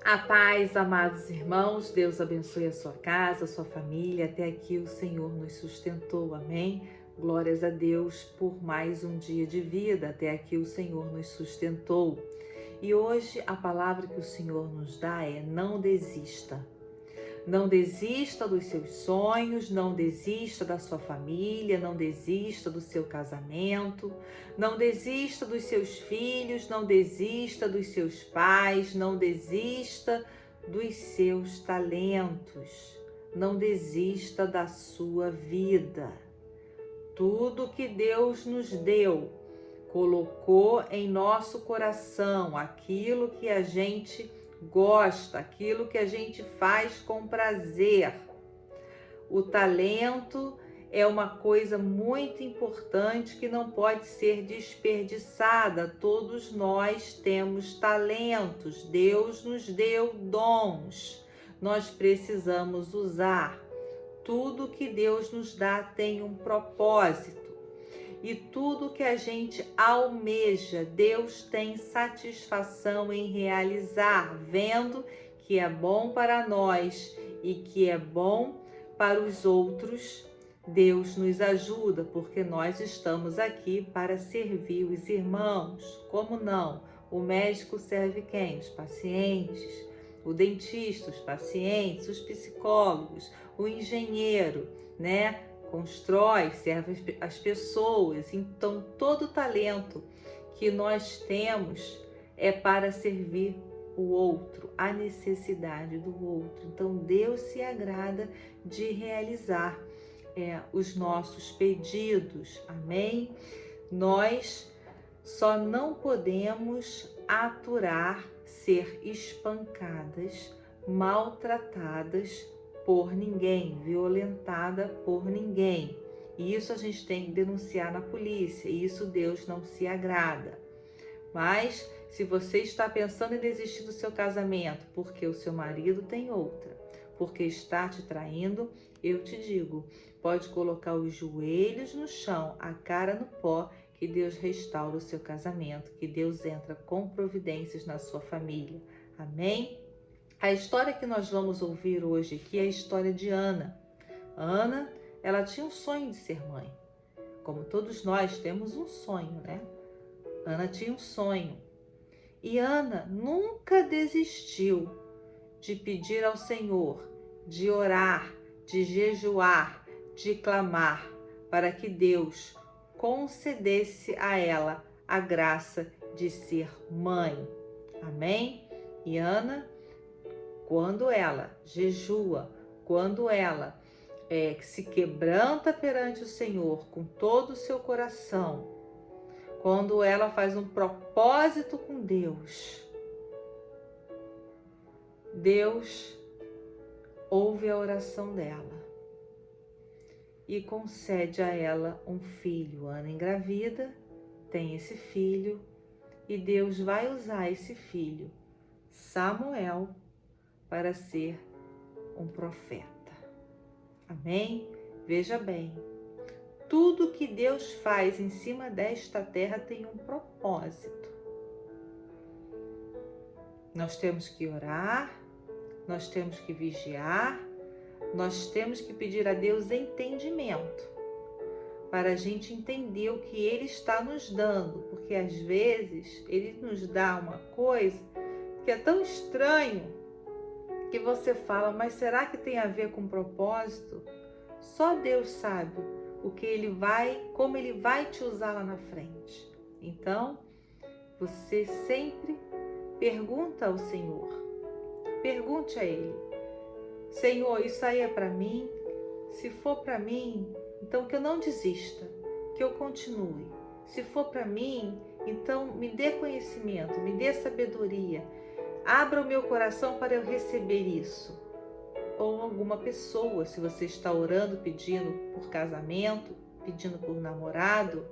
A paz, amados irmãos, Deus abençoe a sua casa, a sua família. Até aqui o Senhor nos sustentou, amém? Glórias a Deus por mais um dia de vida. Até aqui o Senhor nos sustentou. E hoje a palavra que o Senhor nos dá é: não desista. Não desista dos seus sonhos, não desista da sua família, não desista do seu casamento, não desista dos seus filhos, não desista dos seus pais, não desista dos seus talentos, não desista da sua vida. Tudo que Deus nos deu, colocou em nosso coração, aquilo que a gente gosta, aquilo que a gente faz com prazer. O talento é uma coisa muito importante que não pode ser desperdiçada. Todos nós temos talentos, Deus nos deu dons, nós precisamos usar. Tudo que Deus nos dá tem um propósito. E tudo que a gente almeja, Deus tem satisfação em realizar, vendo que é bom para nós e que é bom para os outros. Deus nos ajuda, porque nós estamos aqui para servir os irmãos. Como não? O médico serve quem? Os pacientes. O dentista, os pacientes. Os psicólogos. O engenheiro, né? Constrói, serve as pessoas. Então, todo talento que nós temos é para servir o outro, a necessidade do outro. Então, Deus se agrada de realizar os nossos pedidos, amém? Nós só não podemos aturar ser espancadas, maltratadas por ninguém, violentada por ninguém. E isso a gente tem que denunciar na polícia, e isso Deus não se agrada. Mas se você está pensando em desistir do seu casamento porque o seu marido tem outra, porque está te traindo, eu te digo, pode colocar os joelhos no chão, a cara no pó, que Deus restaura o seu casamento, que Deus entra com providências na sua família. Amém? A história que nós vamos ouvir hoje aqui é a história de Ana. Ana, ela tinha um sonho de ser mãe. Como todos nós temos um sonho, né? Ana tinha um sonho. E Ana nunca desistiu de pedir ao Senhor, de orar, de jejuar, de clamar, para que Deus concedesse a ela a graça de ser mãe. Amém? E Ana, quando ela jejua, quando ela se quebranta perante o Senhor com todo o seu coração, quando ela faz um propósito com Deus, Deus ouve a oração dela e concede a ela um filho. Ana engravida, tem esse filho, e Deus vai usar esse filho, Samuel, para ser um profeta. Amém? Veja bem, tudo que Deus faz em cima desta terra tem um propósito. Nós temos que orar, nós temos que vigiar, nós temos que pedir a Deus entendimento, para a gente entender o que Ele está nos dando, porque às vezes Ele nos dá uma coisa que é tão estranho, que você fala, mas será que tem a ver com propósito? Só Deus sabe o que Ele vai, como Ele vai te usar lá na frente. Então, você sempre pergunta ao Senhor, pergunte a Ele, Senhor, isso aí é para mim? Se for para mim, então que eu não desista, que eu continue. Se for para mim, então me dê conhecimento, me dê sabedoria, abra o meu coração para eu receber isso. Ou alguma pessoa, se você está orando, pedindo por casamento, pedindo por namorado,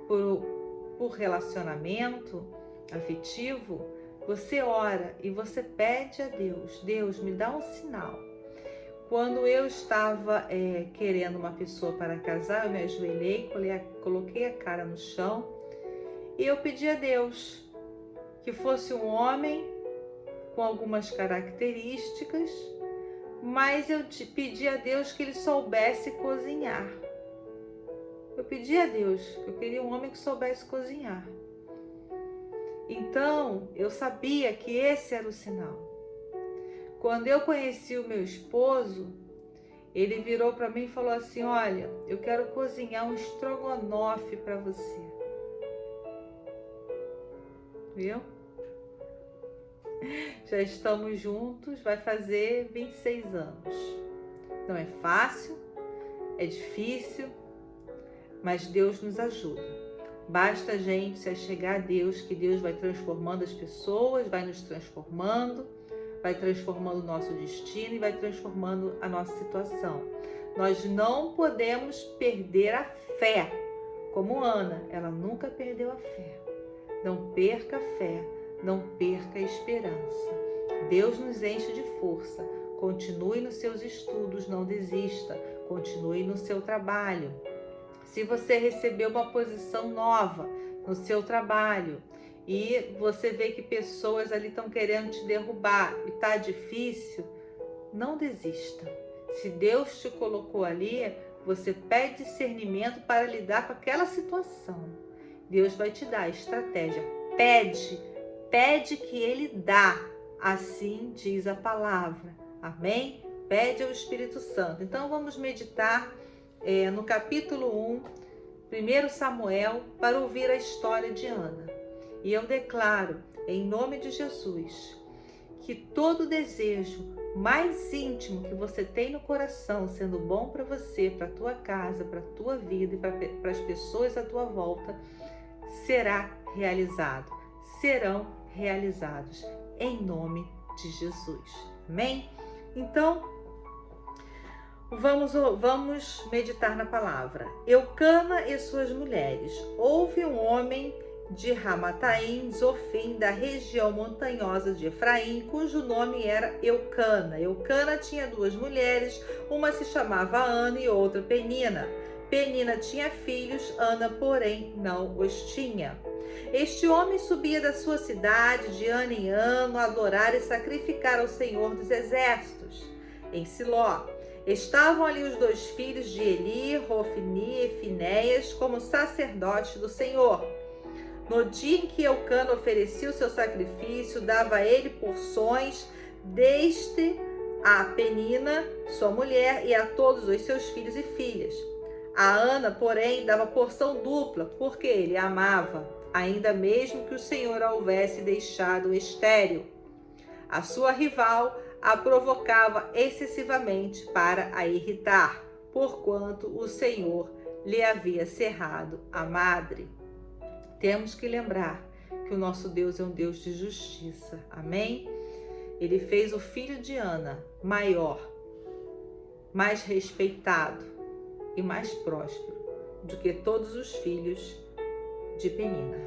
por relacionamento afetivo, você ora e você pede a Deus, Deus, me dá um sinal. Quando eu estava querendo uma pessoa para casar, eu me ajoelhei, coloquei a cara no chão e eu pedi a Deus que fosse um homem com algumas características, mas eu pedi a Deus que ele soubesse cozinhar. Eu pedi a Deus que eu queria um homem que soubesse cozinhar. Então, eu sabia que esse era o sinal. Quando eu conheci o meu esposo, ele virou para mim e falou assim: olha, eu quero cozinhar um estrogonofe para você. Viu? Já estamos juntos, vai fazer 26 anos. Não é fácil, é difícil, mas Deus nos ajuda. Basta a gente se achegar a Deus, que Deus vai transformando as pessoas, vai nos transformando, vai transformando o nosso destino e vai transformando a nossa situação. Nós não podemos perder a fé, como Ana, ela nunca perdeu a fé. Não perca a fé, não perca a esperança. Deus nos enche de força. Continue nos seus estudos, não desista. Continue no seu trabalho. Se você recebeu uma posição nova no seu trabalho e você vê que pessoas ali estão querendo te derrubar e está difícil, não desista. Se Deus te colocou ali, você pede discernimento para lidar com aquela situação. Deus vai te dar estratégia. Pede que Ele dá. Assim diz a palavra. Amém? Pede ao Espírito Santo. Então vamos meditar no capítulo 1 Samuel, para ouvir a história de Ana. E eu declaro, em nome de Jesus, que todo desejo mais íntimo que você tem no coração, sendo bom para você, para a tua casa, para a tua vida e para as pessoas à tua volta, será realizado. Serão realizados, em nome de Jesus. Amém? Então, vamos meditar na palavra. Eucana e suas mulheres. Houve um homem de Ramataim, Zofim, da região montanhosa de Efraim, cujo nome era Eucana. Eucana tinha 2 mulheres, uma se chamava Ana e outra Penina. Penina tinha filhos, Ana, porém, não os tinha. Este homem subia da sua cidade de ano em ano a adorar e sacrificar ao Senhor dos Exércitos. Em Siló estavam ali os 2 filhos de Eli, Hofni e Finéias, como sacerdotes do Senhor. No dia em que Eucana oferecia o seu sacrifício, dava a ele porções, deste a Penina, sua mulher, e a todos os seus filhos e filhas. A Ana, porém, dava porção dupla, porque ele a amava, ainda mesmo que o Senhor a houvesse deixado estéril. A sua rival a provocava excessivamente para a irritar, porquanto o Senhor lhe havia cerrado a madre. Temos que lembrar que o nosso Deus é um Deus de justiça. Amém? Ele fez o filho de Ana maior, mais respeitado e mais próspero do que todos os filhos de Penina.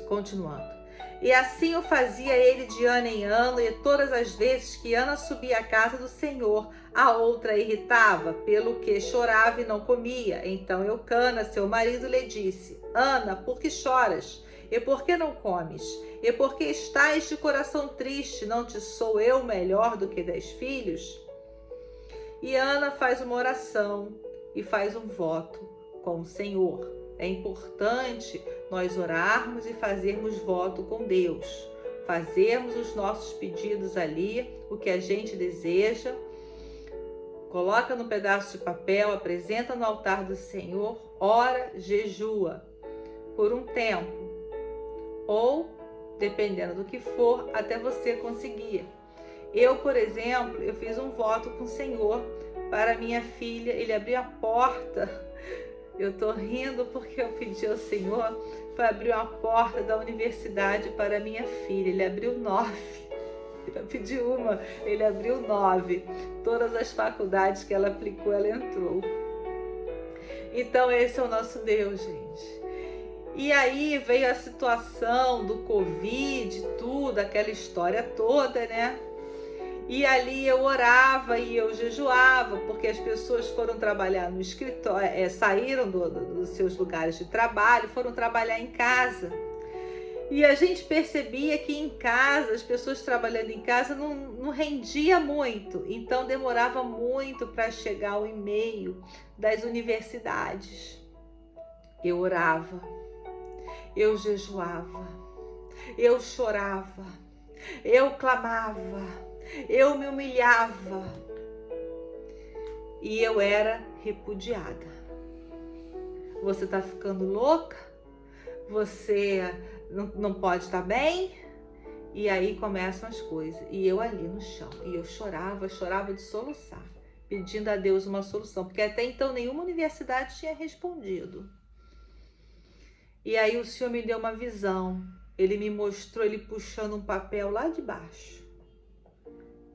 Continuando. E assim o fazia ele de ano em ano, e todas as vezes que Ana subia à casa do Senhor, a outra irritava, pelo que chorava e não comia. Então Eucana, seu marido, lhe disse: Ana, por que choras? E por que não comes? E por que estás de coração triste? Não te sou eu melhor do que 10 filhos? E Ana faz uma oração e faz um voto com o Senhor. É importante nós orarmos e fazermos voto com Deus. Fazermos os nossos pedidos ali, o que a gente deseja. Coloca no pedaço de papel, apresenta no altar do Senhor, ora, jejua por um tempo. Ou, dependendo do que for, até você conseguir. Eu, por exemplo, eu fiz um voto com o Senhor para minha filha. Ele abriu a porta. Eu tô rindo porque eu pedi ao Senhor para abrir uma porta da universidade para minha filha. Ele abriu 9. Eu pedi uma, ele abriu 9. Todas as faculdades que ela aplicou, ela entrou. Então esse é o nosso Deus, gente. E aí veio a situação do Covid, tudo, aquela história toda, né? E ali eu orava e eu jejuava, porque as pessoas foram trabalhar no escritório, saíram dos seus lugares de trabalho, foram trabalhar em casa. E a gente percebia que em casa, as pessoas trabalhando em casa não rendia muito, então demorava muito para chegar o e-mail das universidades. Eu orava, eu jejuava, eu chorava, eu clamava, eu me humilhava e eu era repudiada. Você tá ficando louca? Você não pode estar bem? E aí começam as coisas. E eu ali no chão. E eu chorava de soluçar, pedindo a Deus uma solução, porque até então nenhuma universidade tinha respondido. E aí o Senhor me deu uma visão. Ele me mostrou ele puxando um papel lá de baixo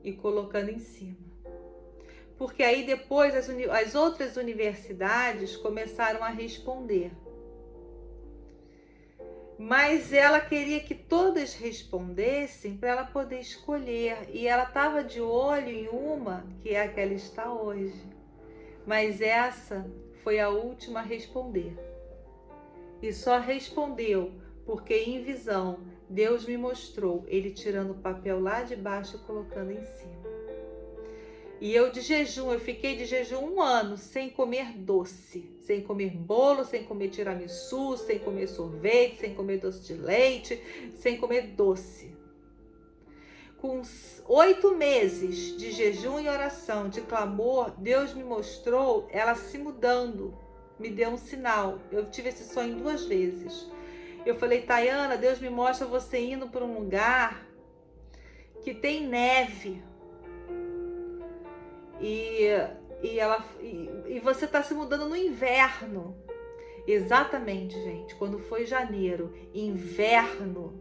e colocando em cima. Porque aí depois as outras universidades começaram a responder. Mas ela queria que todas respondessem para ela poder escolher. E ela estava de olho em uma, que é a que ela está hoje. Mas essa foi a última a responder. E só respondeu porque em visão Deus me mostrou ele tirando o papel lá de baixo e colocando em cima. E eu fiquei de jejum 1 ano sem comer doce, sem comer bolo, sem comer tiramisu, sem comer sorvete, sem comer doce de leite, sem comer doce. Com 8 meses de jejum e oração, de clamor, Deus me mostrou ela se mudando, me deu um sinal. Eu tive esse sonho 2 vezes. Eu falei, Tayana, Deus me mostra você indo para um lugar que tem neve. E você está se mudando no inverno. Exatamente, gente. Quando foi janeiro, inverno,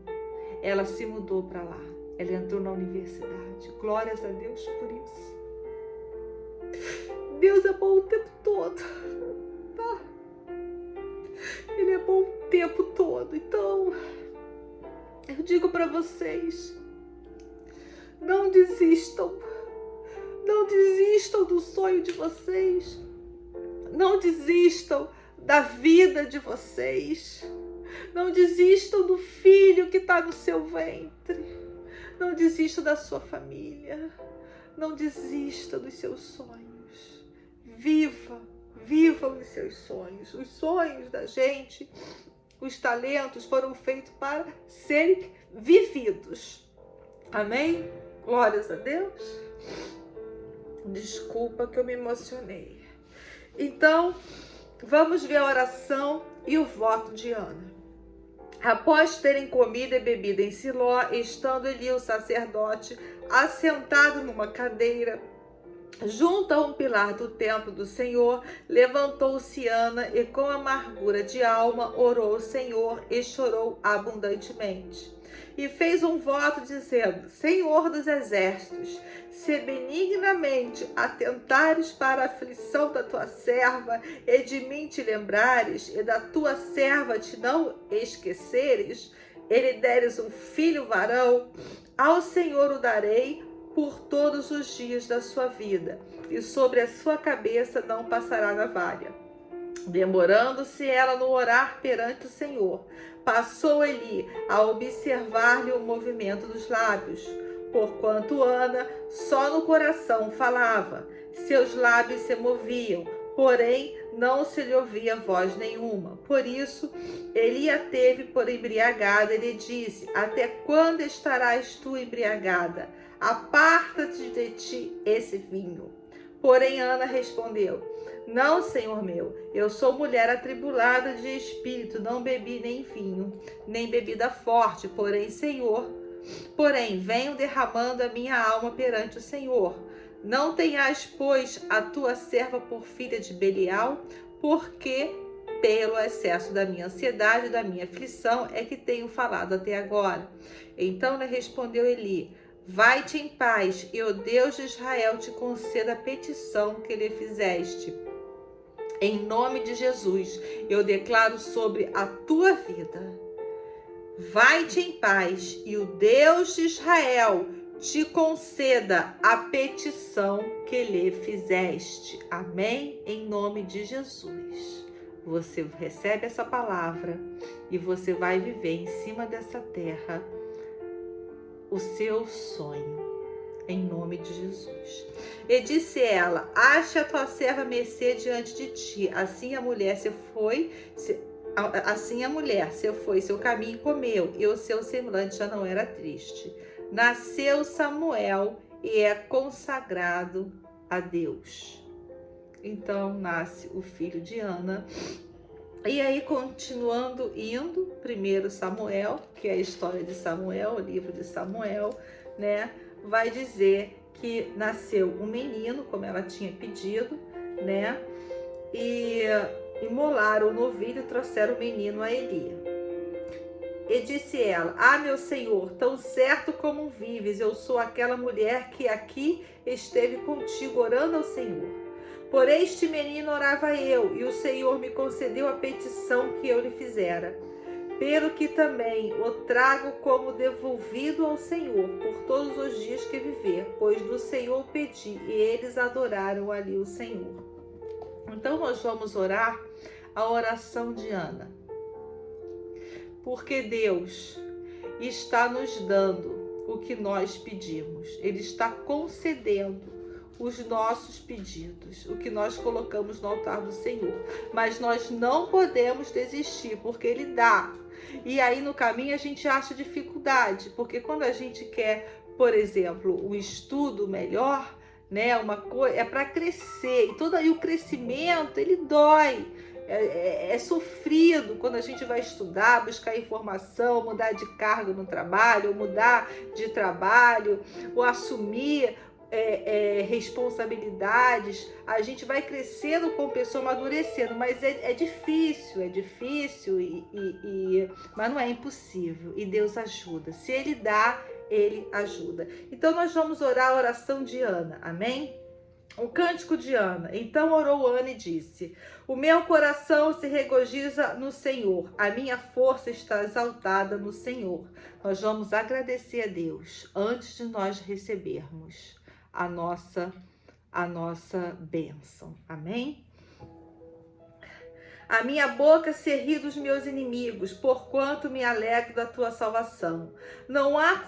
ela se mudou para lá. Ela entrou na universidade. Glórias a Deus por isso. Deus é bom o tempo todo. Tá? Ele é bom o tempo todo. Então, eu digo para vocês, não desistam. Não desistam do sonho de vocês. Não desistam da vida de vocês. Não desistam do filho que está no seu ventre. Não desistam da sua família. Não desista dos seus sonhos. Viva os seus sonhos. Os sonhos da gente, os talentos foram feitos para serem vividos. Amém? Glórias a Deus. Desculpa que eu me emocionei. Então, vamos ver a oração e o voto de Ana. Após terem comido e bebido em Siló, estando Eli, o sacerdote, assentado numa cadeira, junto a um pilar do templo do Senhor, levantou-se Ana e com amargura de alma orou ao Senhor e chorou abundantemente. E fez um voto dizendo, Senhor dos exércitos, se benignamente atentares para a aflição da tua serva e de mim te lembrares e da tua serva te não esqueceres, ele deres um filho varão, ao Senhor o darei por todos os dias da sua vida, e sobre a sua cabeça não passará navalha. Demorando-se ela no orar perante o Senhor, passou Eli a observar-lhe o movimento dos lábios, porquanto Ana só no coração falava, seus lábios se moviam, porém não se lhe ouvia voz nenhuma. Por isso, Eli a teve por embriagada e lhe disse, até quando estarás tu embriagada? Aparta-te de ti esse vinho. Porém, Ana respondeu, não, Senhor meu, eu sou mulher atribulada de espírito, não bebi nem vinho, nem bebida forte, porém, venho derramando a minha alma perante o Senhor. Não tenhas, pois, a tua serva por filha de Belial, porque pelo excesso da minha ansiedade, da minha aflição, é que tenho falado até agora. Então lhe respondeu Eli, vai-te em paz, e o Deus de Israel te conceda a petição que lhe fizeste. Em nome de Jesus, eu declaro sobre a tua vida. Vai-te em paz, e o Deus de Israel te conceda a petição que lhe fizeste. Amém? Em nome de Jesus. você recebe essa palavra e você vai viver em cima dessa terra o seu sonho, em nome de Jesus. E disse ela: ache a tua serva mercê diante de ti. Assim a mulher se foi, seu caminho e comeu, e o seu semblante já não era triste. Nasceu Samuel e é consagrado a Deus. Então nasce o filho de Ana. E aí, continuando indo, primeiro Samuel, que é a história de Samuel, o livro de Samuel, né? Vai dizer que nasceu um menino, como ela tinha pedido, né? E imolaram o novilho e trouxeram o menino a Eli. E disse ela: ah, meu senhor, tão certo como vives, eu sou aquela mulher que aqui esteve contigo orando ao Senhor. Por este menino orava eu, e o Senhor me concedeu a petição que eu lhe fizera. Pelo que também o trago como devolvido ao Senhor por todos os dias que viver, pois do Senhor pedi, e eles adoraram ali o Senhor. Então nós vamos orar a oração de Ana, porque Deus está nos dando o que nós pedimos. Ele está concedendo os nossos pedidos, o que nós colocamos no altar do Senhor. Mas nós não podemos desistir, porque Ele dá. E aí no caminho a gente acha dificuldade, porque quando a gente quer, por exemplo, um estudo melhor, né, uma coisa é para crescer, e o crescimento ele dói. É sofrido quando a gente vai estudar, buscar informação, mudar de cargo no trabalho, ou mudar de trabalho, ou assumir responsabilidades. A gente vai crescendo com pessoa, amadurecendo, mas é difícil, mas não é impossível, e Deus ajuda. Se Ele dá, Ele ajuda. Então nós vamos orar a oração de Ana, amém? O cântico de Ana. Então orou Ana e disse: o meu coração se regozija no Senhor, a minha força está exaltada no Senhor. Nós vamos agradecer a Deus antes de nós recebermos a nossa bênção, amém? A minha boca se ri dos meus inimigos, porquanto me alegro da tua salvação. Não há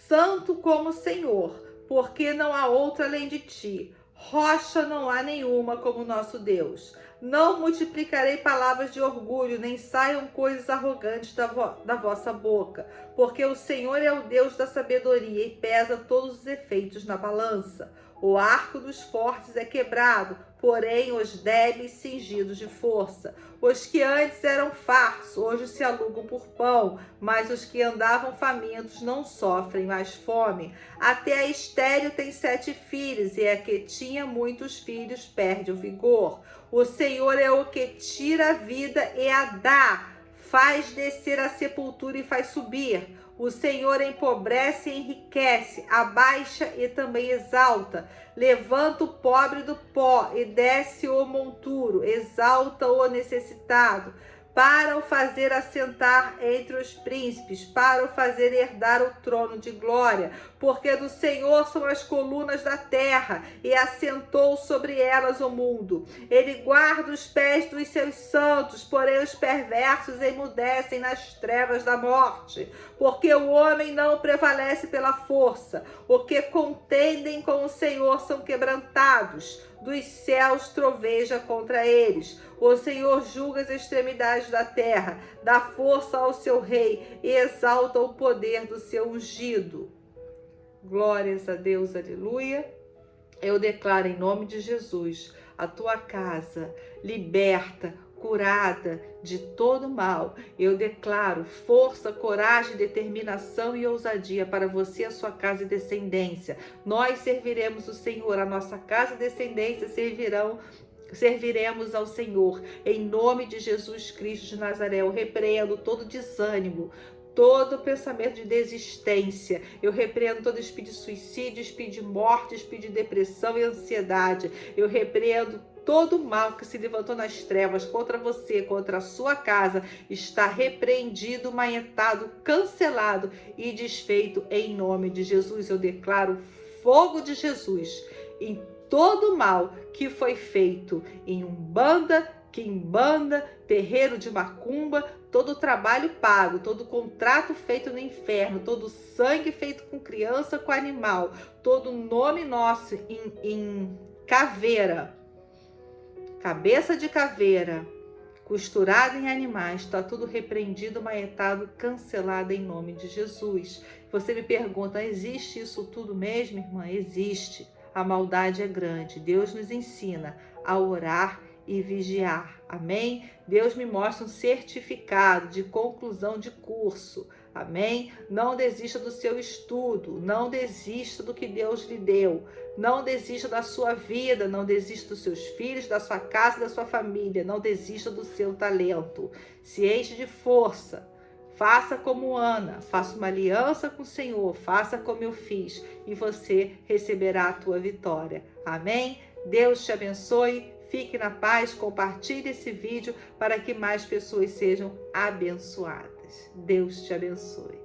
santo como o Senhor, porque não há outro além de ti. Rocha não há nenhuma como nosso Deus. Não multiplicarei palavras de orgulho, nem saiam coisas arrogantes da vossa boca, porque o Senhor é o Deus da sabedoria e pesa todos os efeitos na balança. O arco dos fortes é quebrado, porém os débeis cingidos de força. Os que antes eram fartos, hoje se alugam por pão, mas os que andavam famintos não sofrem mais fome. Até a estéril tem 7 filhos, e a que tinha muitos filhos perde o vigor. O Senhor é o que tira a vida e a dá, faz descer a sepultura e faz subir. O Senhor empobrece e enriquece, abaixa e também exalta. Levanta o pobre do pó e desce o monturo, exalta o necessitado, para o fazer assentar entre os príncipes, para o fazer herdar o trono de glória. Porque do Senhor são as colunas da terra, e assentou sobre elas o mundo. Ele guarda os pés dos seus santos, porém os perversos emudecem nas trevas da morte. Porque o homem não prevalece pela força. Os que contendem com o Senhor são quebrantados. Dos céus troveja contra eles. O Senhor julga as extremidades da terra, dá força ao seu rei e exalta o poder do seu ungido. Glórias a Deus, aleluia. Eu declaro em nome de Jesus a tua casa liberta, curada de todo mal. Eu declaro força, coragem, determinação e ousadia para você, a sua casa e descendência. Nós serviremos o Senhor, a nossa casa e descendência serviremos ao Senhor. Em nome de Jesus Cristo de Nazaré, eu repreendo todo desânimo, todo pensamento de desistência. Eu repreendo todo espírito de suicídio, espírito de morte, espírito de depressão e ansiedade. Eu repreendo todo mal que se levantou nas trevas contra você, contra a sua casa, está repreendido, manietado, cancelado e desfeito em nome de Jesus. Eu declaro fogo de Jesus em todo mal que foi feito em umbanda, quimbanda, terreiro de macumba, todo trabalho pago, todo contrato feito no inferno, todo sangue feito com criança, com animal, todo nome nosso em caveira, cabeça de caveira, costurado em animais, está tudo repreendido, maetado, cancelado em nome de Jesus. Você me pergunta, existe isso tudo mesmo, irmã? Existe. A maldade é grande. Deus nos ensina a orar e vigiar. Amém? Deus me mostra um certificado de conclusão de curso. Amém? Não desista do seu estudo, não desista do que Deus lhe deu, não desista da sua vida, não desista dos seus filhos, da sua casa, da sua família, não desista do seu talento. Se enche de força, faça como Ana, faça uma aliança com o Senhor, faça como eu fiz e você receberá a tua vitória. Amém? Deus te abençoe. Fique na paz, compartilhe esse vídeo para que mais pessoas sejam abençoadas. Deus te abençoe.